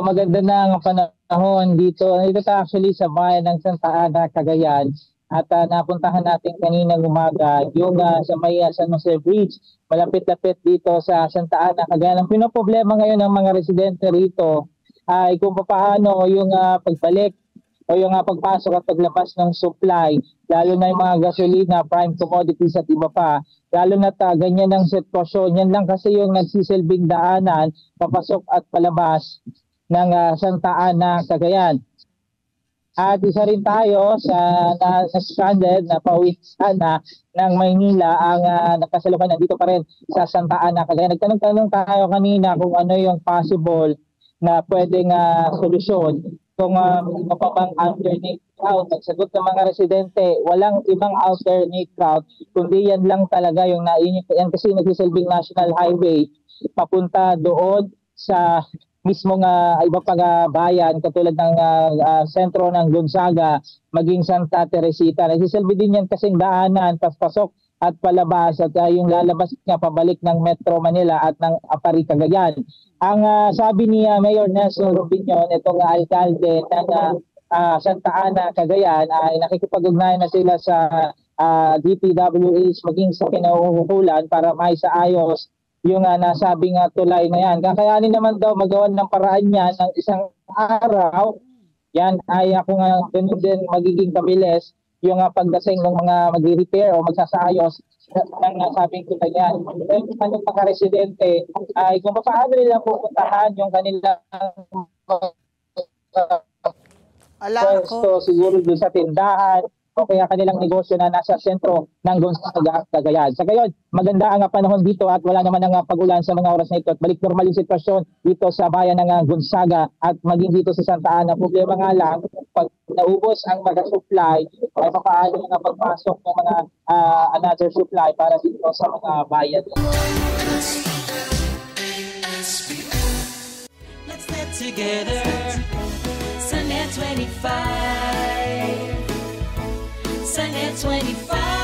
maganda na ang panahon dito. Dito tayo actually sa bayan ng Santa Ana, Cagayan. At napuntahan natin kaninang umaga yung sa may San Jose Bridge. Malapit-lapit dito sa Santa Ana, Cagayan. Ang pinoproblema ngayon ng mga residente rito ay kung paano yung pagbalik o yung pagpasok at paglabas ng supply, lalo na yung mga gasolina, prime commodities at iba pa. Lalo na ganyan ang sitwasyon. Yan lang kasi yung nagsisilbing daanan, papasok at palabas ng Santa Ana, Cagayan. At isa rin tayo sa na-stranded na pauwi sana ng Maynila ang nakasalukuyan nandito pa rin sa Santa Ana. Kaya nagtanong-tanong tayo kanina kung ano yung possible na pwedeng solusyon kung mapapang alternate route. Nagsagot ng mga residente, walang ibang alternate route kundi yan lang talaga yung yan kasi nagsisilbing national highway papunta doon sa mismong iba pang bayan katulad ng sentro ng Gonzaga, maging Santa Teresita. Nagsisilbi din yan kasing daanan, paspasok at palabas at yung lalabas nga pabalik ng Metro Manila at ng Apari, Cagayan. Ang sabi ni Mayor Nelson Rubinyon, itong alkalde ng Santa Ana, Cagayan, ay nakikipag-ugnayan na sila sa DPWH maging sa kinauukulan para maisaayos yung nasabing tulay na yan. Kakayanin naman daw magawan ng paraan yan ng isang araw. Yan ay kung ganun din magiging kabilis yung pagdating ng mga mag-repair o magsasaayos ng nasabing tulay yan. Yung mga residente ay kung paano nila pupuntahan yung kanilang pwesto siguro doon sa tindahan o kaya kanilang negosyo na nasa sentro ng Gonzaga, Cagayan. Sa gayon, maganda ang panahon dito at wala naman ang pag-ulan sa mga oras na ito at balik normal yung sitwasyon dito sa bayan ng Gonzaga at maging dito sa Santa Ana. Problema nga lang, pag naubos ang mga supply, ay papaano na pagpasok ng mga another supply para dito sa mga bayan. Let's get together, Sunday 25. Sunday 25.